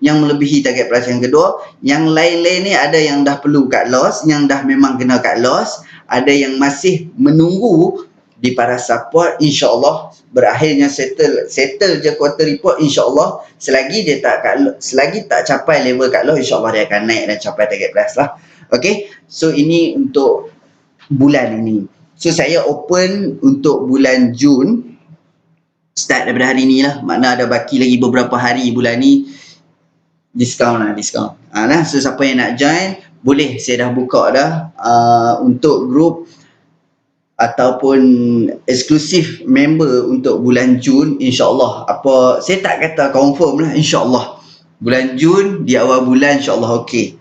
Yang melebihi target price yang kedua. Yang lain-lain ni ada yang dah perlu cut loss, yang dah memang kena cut loss, ada yang masih menunggu di paras support. InsyaAllah berakhirnya settle je quarter report, insyaAllah. Selagi tak capai level cut loss, insyaAllah dia akan naik dan capai target price lah. Okay, so ini untuk bulan ini. So saya open untuk bulan Jun, start daripada hari ni lah. Makna ada baki lagi beberapa hari bulan ni. Diskaun. So siapa yang nak join, boleh, saya dah buka dah untuk group ataupun eksklusif member untuk bulan Jun. InsyaAllah, saya tak kata confirm lah, insyaAllah bulan Jun, di awal bulan insyaAllah okey.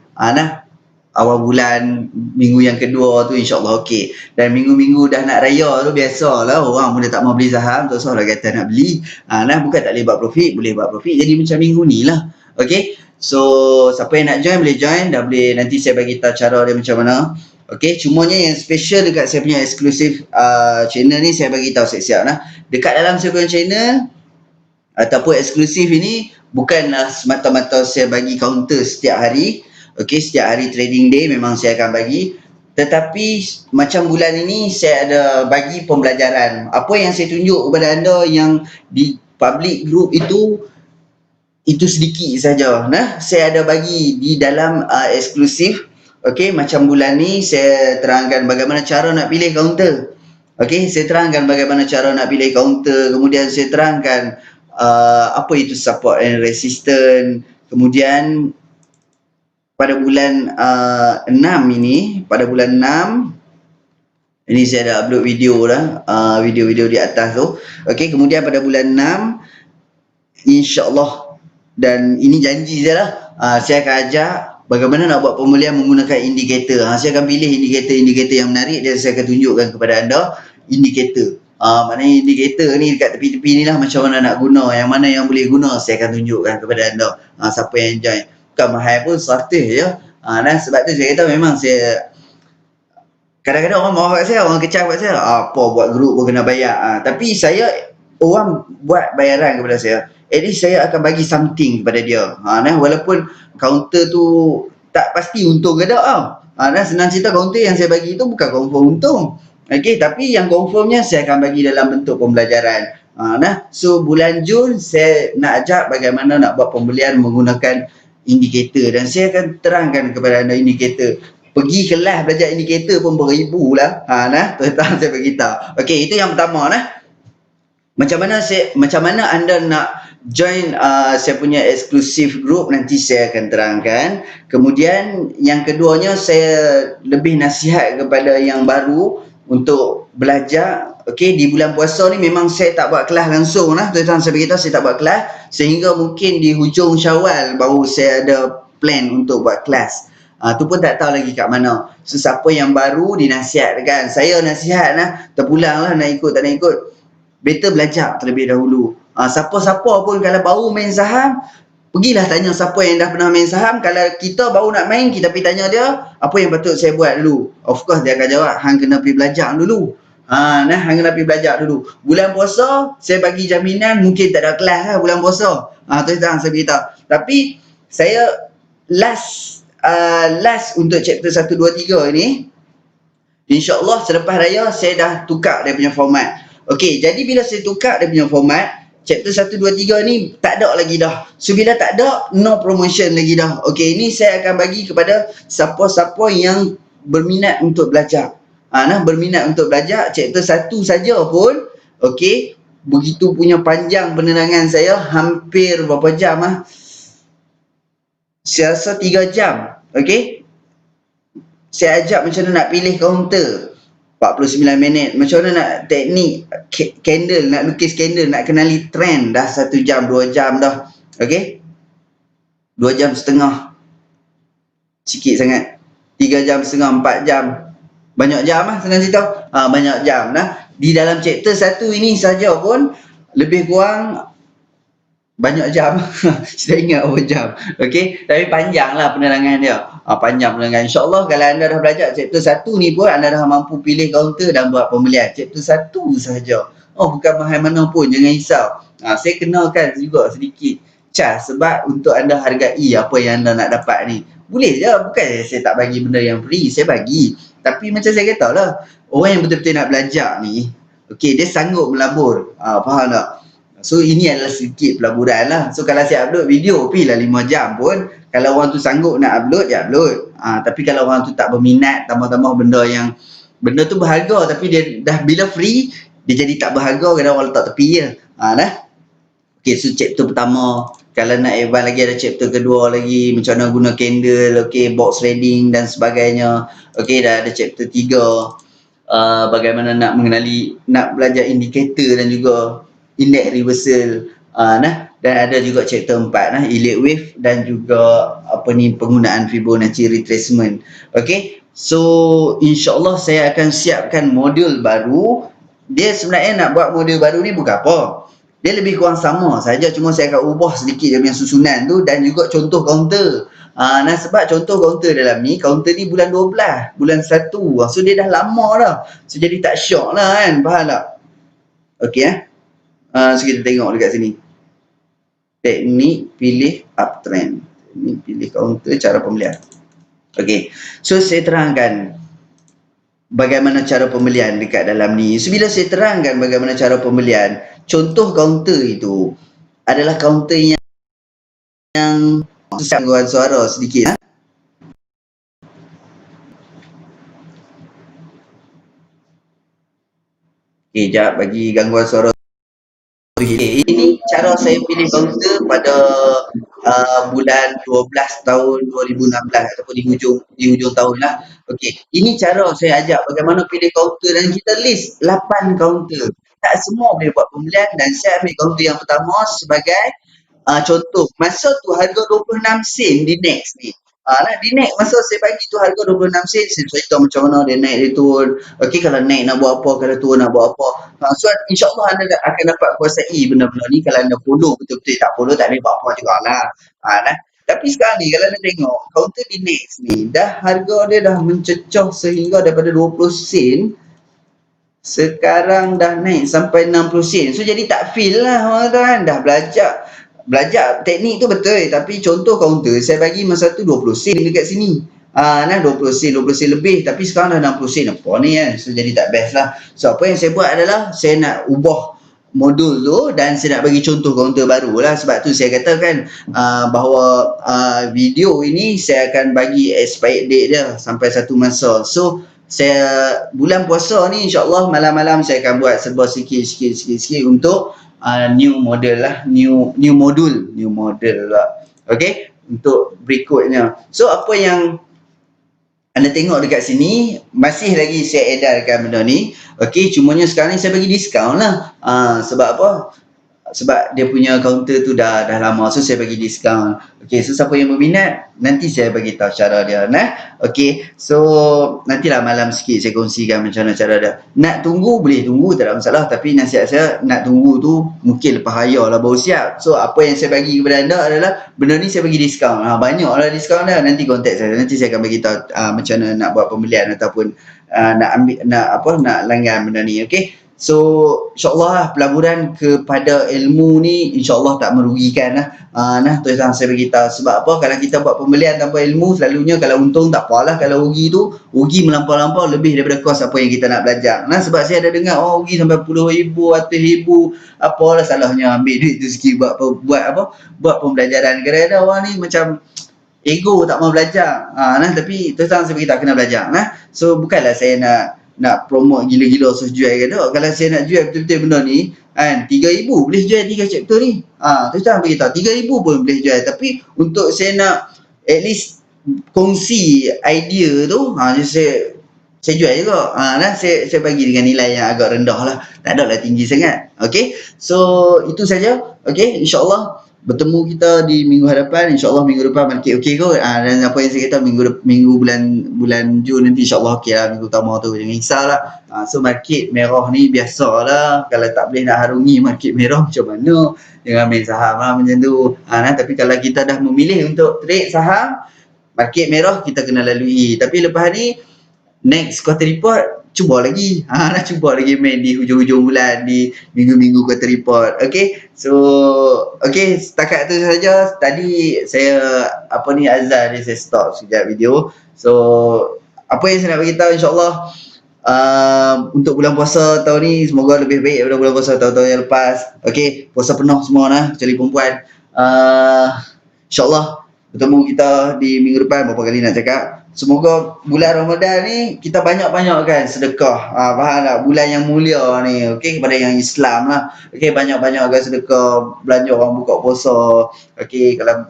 Awal bulan minggu yang kedua tu insyaAllah okey. Dan minggu-minggu dah nak raya tu biasalah, orang pun dah tak mau beli saham, tak usah lah kata nak beli. Bukan tak boleh buat profit, boleh buat profit. Jadi macam minggu ni lah. Okey, so siapa yang nak join boleh join. Dah boleh, nanti saya bagi tahu cara dia macam mana. Okey, cumanya yang special dekat saya punya eksklusif channel ni, saya bagi tahu siap-siap dekat dalam saya punya channel ataupun eksklusif ini, bukanlah semata-mata saya bagi counter setiap hari. Okey, setiap hari trading day memang saya akan bagi. Tetapi macam bulan ini saya ada bagi pembelajaran. Apa yang saya tunjuk kepada anda yang di public group itu sedikit saja. Saya ada bagi di dalam eksklusif. Okey, macam bulan ni saya terangkan bagaimana cara nak pilih counter. Okey, saya terangkan bagaimana cara nak pilih counter. Kemudian saya terangkan apa itu support and resistance. Kemudian pada bulan 6 ini, pada bulan 6 ini saya dah upload video dah, video-video di atas tu. Okey, kemudian pada bulan 6 insya-Allah, dan ini janji saya lah, saya akan ajar bagaimana nak buat pemulihan menggunakan indikator. Saya akan pilih indikator yang menarik dan saya akan tunjukkan kepada anda indikator. Maknanya indikator ni dekat tepi-tepi ni lah, macam mana nak guna, yang mana yang boleh guna, saya akan tunjukkan kepada anda. Siapa yang join, bukan mahal pun, 100 je. Sebab tu saya kata memang saya, kadang-kadang orang marah kat saya, orang kecam kat saya, apa buat grup pun kena bayar. Tapi saya, orang buat bayaran kepada saya, at least saya akan bagi something kepada dia. Walaupun counter tu tak pasti untung ke tak. Senang cerita, counter yang saya bagi tu bukan confirm untung. Okey, tapi yang confirmnya saya akan bagi dalam bentuk pembelajaran. So bulan Jun saya nak ajak bagaimana nak buat pembelian menggunakan indikator, dan saya akan terangkan kepada anda indikator. Pergi kelas belajar indikator pun beribu lah. Terus saya beritahu. Okey, itu yang pertama Macam mana anda nak join saya punya eksklusif group, nanti saya akan terangkan. Kemudian yang keduanya, saya lebih nasihat kepada yang baru untuk belajar. Okey, di bulan puasa ni memang saya tak buat kelas langsung Tuan-tuan, saya beritahu saya tak buat kelas, sehingga mungkin di hujung Syawal baru saya ada plan untuk buat kelas. Tu pun tak tahu lagi kat mana. So siapa yang baru dinasihatkan, saya nasihat terpulang lah nak ikut tak nak ikut, better belajar terlebih dahulu. Siapa-siapa pun kalau baru main saham, pergilah tanya siapa yang dah pernah main saham. Kalau kita baru nak main, kita pergi tanya dia, apa yang patut saya buat dulu. Of course dia akan jawab, hang kena pergi belajar dulu. Nah, hang kena pergi belajar dulu. Bulan puasa, saya bagi jaminan mungkin tak ada kelas lah bulan puasa. Terus terang saya beritahu. Tapi, saya last untuk chapter 1, 2, 3 ni, InsyaAllah selepas raya saya dah tukar dia punya format. Okey, jadi bila saya tukar dia punya format, chapter 1, 2, 3 ni tak ada lagi dah. So bila tak ada, no promotion lagi dah. Okey, ini saya akan bagi kepada siapa-siapa yang berminat untuk belajar. Berminat untuk belajar chapter 1 saja pun, okey, begitu punya panjang penerangan saya, hampir berapa jam Saya rasa 3 jam. Okey, saya ajak macam mana nak pilih kaunter 49 minit, macam mana nak teknik candle, nak lukis candle, nak kenali trend, dah 1 jam 2 jam dah. Okey, 2 jam setengah sikit sangat, 3 jam setengah, 4 jam, banyak jam senang cerita. Banyak jam di dalam chapter 1 ini saja pun lebih kurang banyak jam. Saya ingat berapa jam. Okey, tapi panjang lah penerangan dia. Panjang penerangan. InsyaAllah kalau anda dah belajar chapter 1 ni pun, anda dah mampu pilih kaunter dan buat pembelian. Chapter 1 sahaja. Bukan mahal mana pun, jangan risau. Saya kenalkan juga sedikit cas sebab untuk anda hargai apa yang anda nak dapat ni. Boleh je, bukan saya tak bagi benda yang free, saya bagi. Tapi macam saya kata lah, orang yang betul-betul nak belajar ni, okey, dia sanggup melabur. Faham tak? So ini adalah sedikit pelaburan lah. So kalau saya upload video pilih 5 jam pun, kalau orang tu sanggup nak upload, dia upload. Tapi kalau orang tu tak berminat, tambah-tambah benda tu berharga tapi dia dah bila free, dia jadi tak berharga, kadang orang letak tepi je. Okay, so chapter pertama. Kalau nak advance lagi ada chapter kedua lagi, macam mana guna candle, okay, box trading dan sebagainya. Okay, dah ada chapter 3. Bagaimana nak mengenali, nak belajar indikator dan juga index reversal. Dan ada juga chapter 4 elite wave dan juga penggunaan Fibonacci retracement. Okey, so insyaallah saya akan siapkan modul baru. Dia sebenarnya nak buat modul baru ni bukan apa, dia lebih kurang sama saja, cuma saya akan ubah sedikit dia punya susunan tu dan juga contoh kaunter. Sebab contoh kaunter dalam ni, kaunter ni bulan 12, bulan 1. So dia dah lama dah. So jadi tak syok lah kan, faham tak? Okey so kita tengok dekat sini. Teknik pilih uptrend. Teknik pilih kaunter, cara pembelian. Okey, so saya terangkan bagaimana cara pembelian dekat dalam ni. So bila saya terangkan bagaimana cara pembelian, contoh kaunter itu adalah kaunter yang gangguan suara sedikit. Okey, jap bagi gangguan suara. Okay, ini cara saya pilih kaunter pada bulan 12 tahun 2016 ataupun di hujung tahun lah. Okey, ini cara saya ajak bagaimana pilih kaunter dan kita list 8 kaunter. Tak semua boleh buat pembelian dan saya ambil kaunter yang pertama sebagai contoh. Masa tu harga 26 sen di next ni. Di next masa saya bagi tu harga 26 sen, saya cerita macam mana dia naik, dia turun. Okey, kalau naik nak buat apa, kalau turun nak buat apa. So insyaAllah anda akan dapat kuasai benda-benda ni kalau anda follow betul-betul. Tak follow tak boleh buat apa jugalah. Tapi sekarang ni kalau anda tengok kaunter di next ni, dah harga dia dah mencecah sehingga daripada 20 sen sekarang dah naik sampai 60 sen. So jadi tak feel lah orang tu kan, dah belajar teknik tu betul, tapi contoh kaunter saya bagi masa tu 20 sen dekat sini. 20 sen lebih, tapi sekarang dah 60 sen. Apa ni kan? So jadi tak best lah. So apa yang saya buat adalah saya nak ubah modul tu dan saya nak bagi contoh kaunter baru lah. Sebab tu saya katakan bahawa video ini saya akan bagi expired date dia sampai satu masa. So saya bulan puasa ni insyaAllah malam-malam saya akan buat serba sikit untuk new model lah, new model lah. Okey, untuk berikutnya. So apa yang anda tengok dekat sini, masih lagi saya edarkan benda ni. Okey, cumanya sekarang ni saya bagi diskaun lah. Sebab apa? sebab dia punya counter tu dah lama, so saya bagi diskaun. Okey, so siapa yang berminat nanti saya bagi tahu cara dia. Nah, okey, so nantilah malam sikit saya kongsikan macam mana cara dia. Nak tunggu boleh tunggu, tak ada masalah, tapi nasihat saya nak tunggu tu mungkin lepas raya lah baru siap. So apa yang saya bagi kepada anda adalah benda ni saya bagi diskaun. Banyak lah diskaun dah. Nanti contact saya, nanti saya akan bagi tahu macam mana nak buat pembelian ataupun nak langgan benda ni. Okey, so insyaAllah lah pelaburan kepada ilmu ni insyaAllah tak merugikan lah. Tu yang saya beritahu. Sebab apa, kalau kita buat pembelian tanpa ilmu, selalunya kalau untung tak apalah, kalau rugi tu rugi melampau-lampau lebih daripada kos apa yang kita nak belajar. Sebab saya ada dengar rugi sampai RM10,000, RM100,000, apalah salahnya ambil duit tu sikit buat pembelajaran. Kadang-kadang orang ni macam ego tak mau belajar. Tapi terus terang saya beritahu kena belajar. So bukanlah saya nak promote gila-gila sus jual ke tak. Kalau saya nak jual betul-betul benda ni kan, RM3,000 boleh jual 3 chapter ni. Terus terang beritahu RM3,000 pun boleh jual. Tapi untuk saya nak at least kongsi idea tu, saya jual juga. Saya bagi dengan nilai yang agak rendah lah. Tak ada lah tinggi sangat. Okay, so itu saja. Okay, insyaAllah bertemu kita di minggu hadapan. InsyaAllah minggu depan market okey kot. Dan apa yang saya kata minggu bulan Jun nanti insyaAllah okey lah. Minggu utama tu jangan risaulah. So market merah ni biasalah. Kalau tak boleh nak harungi market merah macam mana, jangan main saham lah macam tu. Tapi kalau kita dah memilih untuk trade saham market merah, kita kena lalui. Tapi lepas ni next quarter report cuba lagi. Cuba lagi main di hujung-hujung bulan, di minggu-minggu quarter report. Okay, so okay, setakat tu saja. Tadi saya azan ni saya stop sekejap video. So apa yang saya nak beritahu, insyaAllah untuk bulan puasa tahun ni semoga lebih baik daripada bulan puasa tahun-tahun yang lepas. Okay, puasa penuh semua kecuali perempuan. InsyaAllah bertemu kita di minggu depan. Berapa kali nak cakap, semoga bulan Ramadan ni kita banyak-banyakkan sedekah. Faham tak? Bulan yang mulia ni, okey, kepada yang Islam lah. Okey, banyak-banyakkan sedekah, belanja orang buka puasa. Okey, kalau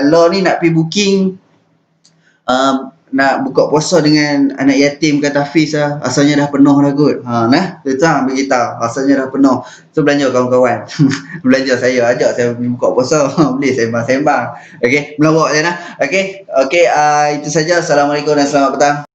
lo ni nak pergi booking nak buka puasa dengan anak yatim kata Hafiz lah, asalnya dah penuh dah kot. Dia beritahu asalnya dah penuh. So belanja kawan-kawan. Belanja saya, ajak saya pergi buka puasa. Boleh sembang-sembang. Okey, melawak je lah. Okey, itu saja. Assalamualaikum dan selamat petang.